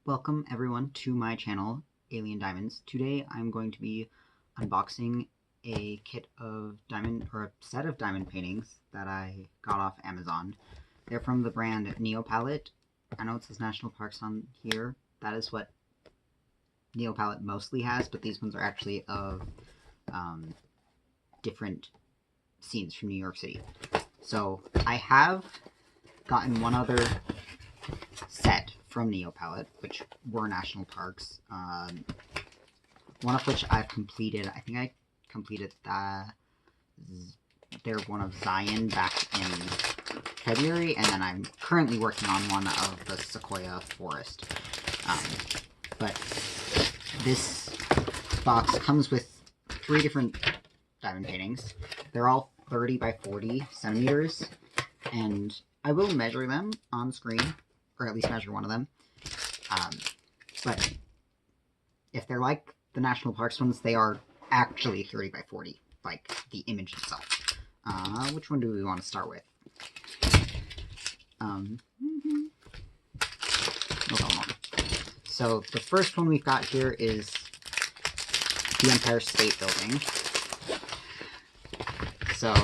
Welcome everyone to my channel, Alien Diamonds. Today I'm going to be unboxing a kit of diamond, or a set of diamond paintings that I got off Amazon. They're from the brand Neopalette. I know it says National Parks on here. That is what Neopalette mostly has, but these ones are actually of different scenes from New York City. So I have gotten one other set from Neopalette, which were national parks. One of which I've completed. I think I completed their one of Zion back in February, and then I'm currently working on one of the Sequoia Forest. But this box comes with 3 different diamond paintings. They're all 30 by 40 centimeters, and I will measure them on screen, or at least measure one of them. But if they're like the National Parks ones, they are actually 30 by 40, like the image itself. Which one do we want to start with? No problem. So the first one we've got here is the Empire State Building. So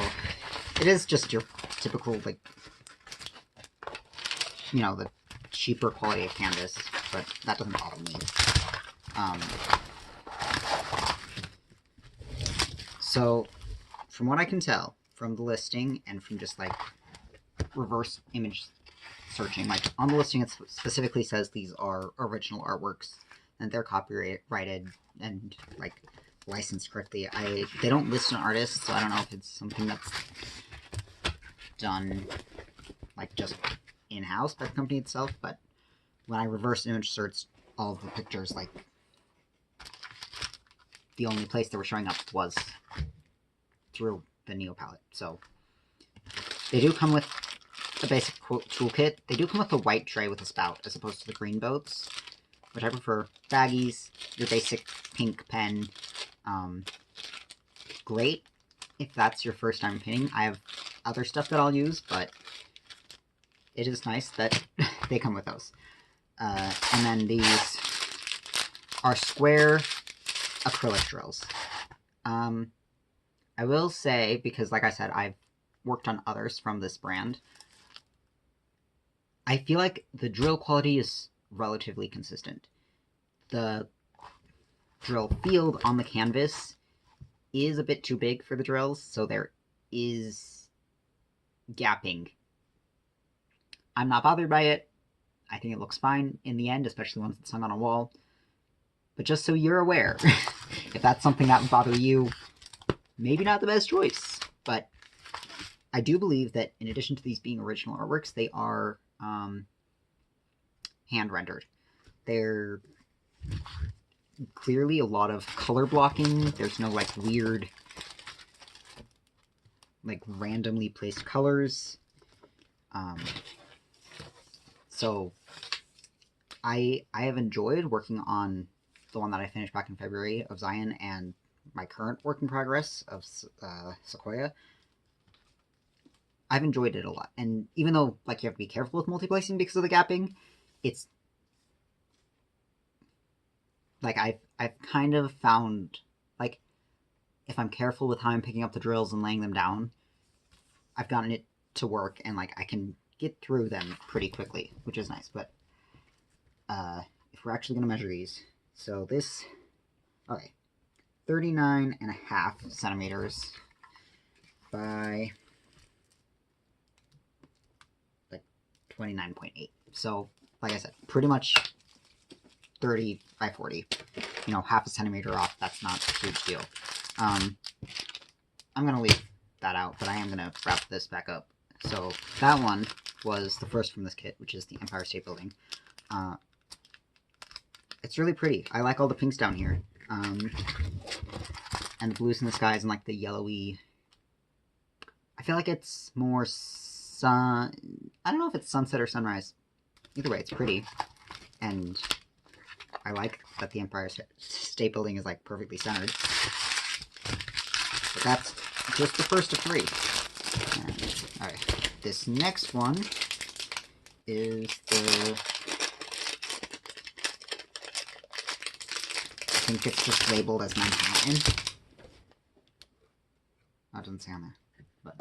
it is just your typical, like, you know, the cheaper quality of canvas, but that doesn't bother me. So from what I can tell from the listing and from just like reverse image searching, like on the listing it specifically says these are original artworks and they're copyrighted and like licensed correctly. They don't list an artist, so I don't know if it's something that's done like just in-house by the company itself, but when I reverse image searched all of the pictures, like the only place they were showing up was through the Neopalette. So they do come with a basic toolkit. They do come with a white tray with a spout as opposed to the green boats, which I prefer. Baggies, your basic pink pen. Great if that's your first time painting. I have other stuff that I'll use, but it is nice that they come with those. And then these are square acrylic drills. I will say, because like I said, I've worked on others from this brand, I feel like the drill quality is relatively consistent. The drill field on the canvas is a bit too big for the drills, so there is gapping. I'm not bothered by it. I think it looks fine in the end, especially once it's hung on a wall. But just so you're aware, if that's something that would bother you, maybe not the best choice. But I do believe that in addition to these being original artworks, they are hand-rendered. They're clearly a lot of color blocking. There's no like weird, like randomly placed colors. So I have enjoyed working on the one that I finished back in February of Zion and my current work in progress of Sequoia. I've enjoyed it a lot. And even though like you have to be careful with multi-placing because of the gapping, it's like I've kind of found, like, if I'm careful with how I'm picking up the drills and laying them down, I've gotten it to work, and like I can get through them pretty quickly, which is nice. But if we're actually going to measure these, so this, okay, 39.5 centimeters by like 29.8. So like I said, pretty much 30 by 40, you know, half a centimeter off. That's not a huge deal. I'm going to leave that out, but I am going to wrap this back up. So that one was the first from this kit, which is the Empire State Building. It's really pretty. I like all the pinks down here. And the blues in the skies and like the yellowy. I feel like it's more sun. I don't know if it's sunset or sunrise. Either way, it's pretty. And I like that the Empire State Building is like perfectly centered. But that's just the first of 3. Alright, this next one is the think it's just labeled as Manhattan. Oh, it doesn't say on there, but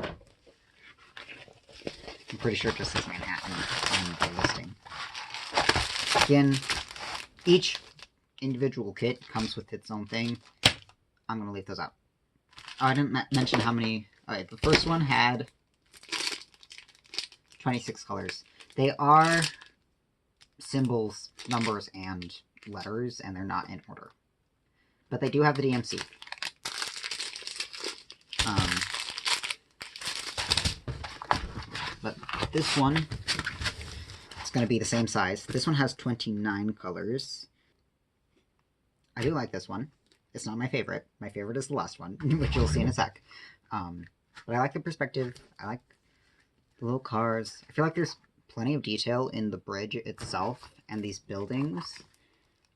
I'm pretty sure it just says Manhattan on the listing. Again, each individual kit comes with its own thing. I'm going to leave those out. Oh, I didn't mention how many... Alright, the first one had 26 colors. They are symbols, numbers, and letters, and they're not in order. But they do have the DMC. But this one, it's going to be the same size. This one has 29 colors. I do like this one. It's not my favorite. My favorite is the last one, which you'll see in a sec. But I like the perspective. I like the little cars. I feel like there's plenty of detail in the bridge itself and these buildings.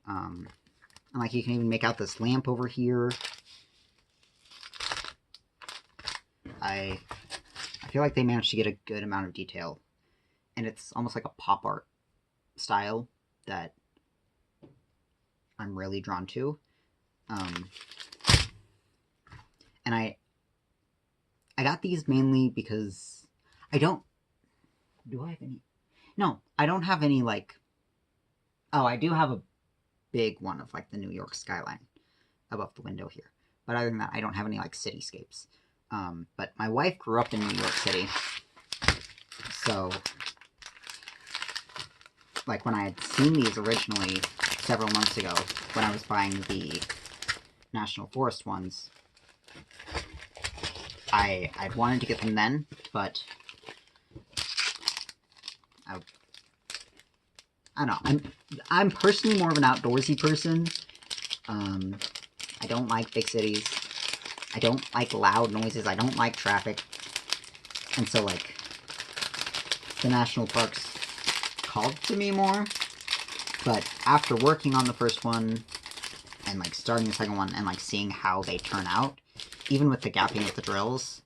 And like you can even make out this lamp over here. I feel like they managed to get a good amount of detail. And it's almost like a pop art style that I'm really drawn to. And I got these mainly because I don't... Do I have any? No, I don't have any, like... Oh, I do have a big one of, like, the New York skyline above the window here. But other than that, I don't have any, like, cityscapes. But my wife grew up in New York City. So, like, when I had seen these originally several months ago, when I was buying the National Forest ones, I'd wanted to get them then, but I don't know. I'm personally more of an outdoorsy person. I don't like big cities. I don't like loud noises. I don't like traffic. And so, like, the national parks called to me more. But after working on the first one, and, like, starting the second one, and, like, seeing how they turn out, even with the gapping of the drills,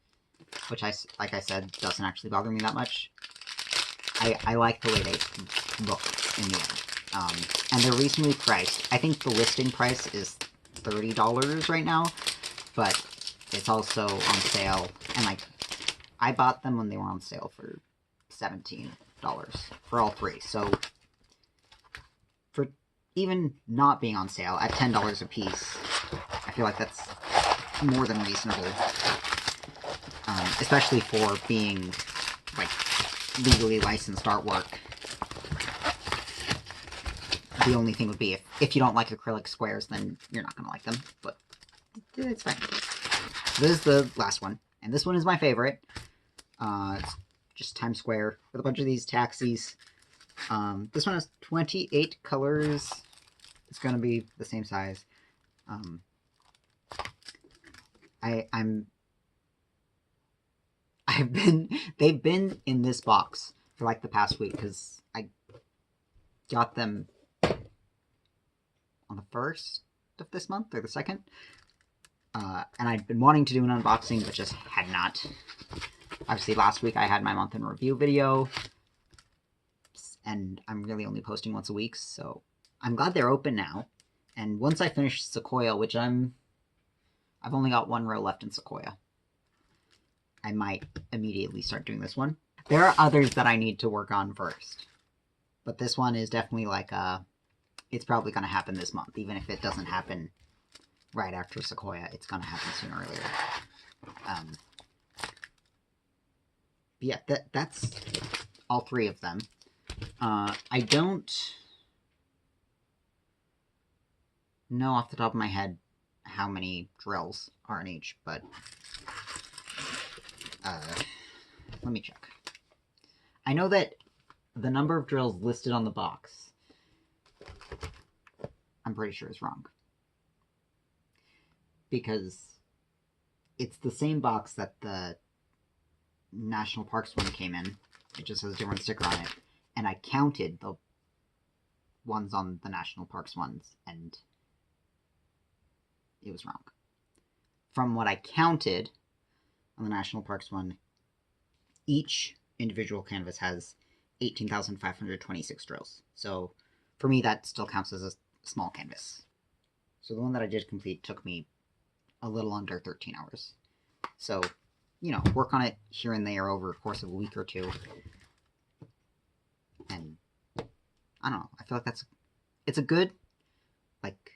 which, like I said, doesn't actually bother me that much, I like the way they look in the end. And they're reasonably priced. I think the listing price is $30 right now, but it's also on sale, and, like, I bought them when they were on sale for $17 for all three, so for even not being on sale at $10 a piece, I feel like that's more than reasonable, especially for being, like, legally licensed artwork. The only thing would be if you don't like acrylic squares, then you're not going to like them, but it's fine. This is the last one, and this one is my favorite. It's just Times Square with a bunch of these taxis. This one has 28 colors. It's going to be the same size. They've been in this box for like the past week, because I got them on the 1st of this month, or the 2nd. And I'd been wanting to do an unboxing, but just had not. Obviously, last week I had my month in review video, and I'm really only posting once a week, so I'm glad they're open now. And once I finish Sequoia, which I've only got one row left in Sequoia, I might immediately start doing this one. There are others that I need to work on first, but this one is definitely like it's probably going to happen this month. Even if it doesn't happen right after Sequoia, it's going to happen sooner or later. Yeah, that's all three of them. I don't know off the top of my head how many drills are in each, but let me check. I know that the number of drills listed on the box, I'm pretty sure is wrong, because it's the same box that the National Parks one came in. It just has a different sticker on it, and I counted the ones on the National Parks ones, and it was wrong. From what I counted on the National Parks one, each individual canvas has 18,526 drills. So for me, that still counts as a small canvas. So the one that I did complete took me a little under 13 hours. So, you know, work on it here and there over the course of a week or two. And I don't know, I feel like it's a good, like,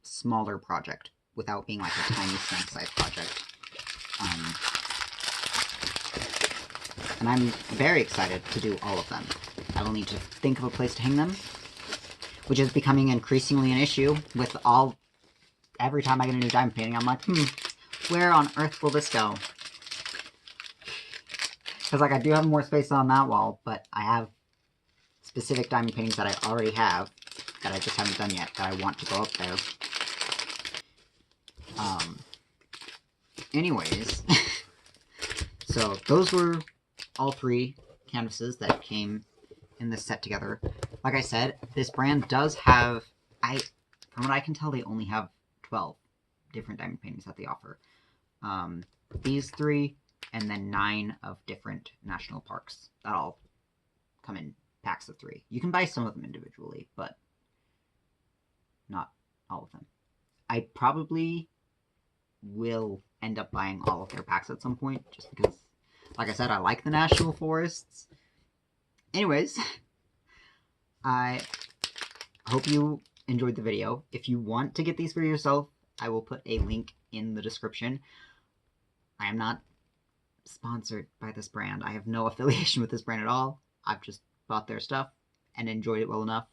smaller project without being like a tiny snack-sized project. And I'm very excited to do all of them. I will need to think of a place to hang them, which is becoming increasingly an issue with every time I get a new diamond painting, I'm like, where on earth will this go? Because, like, I do have more space on that wall, but I have specific diamond paintings that I already have, that I just haven't done yet, that I want to go up there. Anyways, so those were all 3 canvases that came in this set together. Like I said, this brand does have, from what I can tell, they only have 12 different diamond paintings that they offer. These 3, and then 9 of different national parks. That all come in packs of 3. You can buy some of them individually, but not all of them. I probably will end up buying all of their packs at some point, just because, like I said, I like the national forests. Anyways, I hope you enjoyed the video. If you want to get these for yourself, I will put a link in the description. I am not sponsored by this brand. I have no affiliation with this brand at all. I've just bought their stuff and enjoyed it well enough.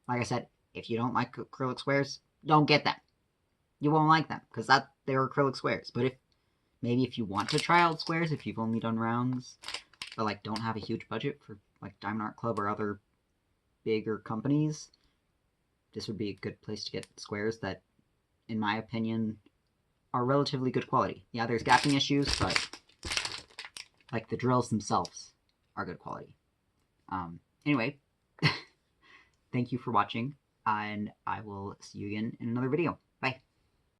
Like I said, if you don't like acrylic squares, don't get them. You won't like them, because they're acrylic squares. But if you want to try out squares, if you've only done rounds, but like don't have a huge budget for like Diamond Art Club or other bigger companies, this would be a good place to get squares that, in my opinion, are relatively good quality. Yeah, there's gapping issues, but like the drills themselves are good quality. Anyway, thank you for watching, and I will see you again in another video.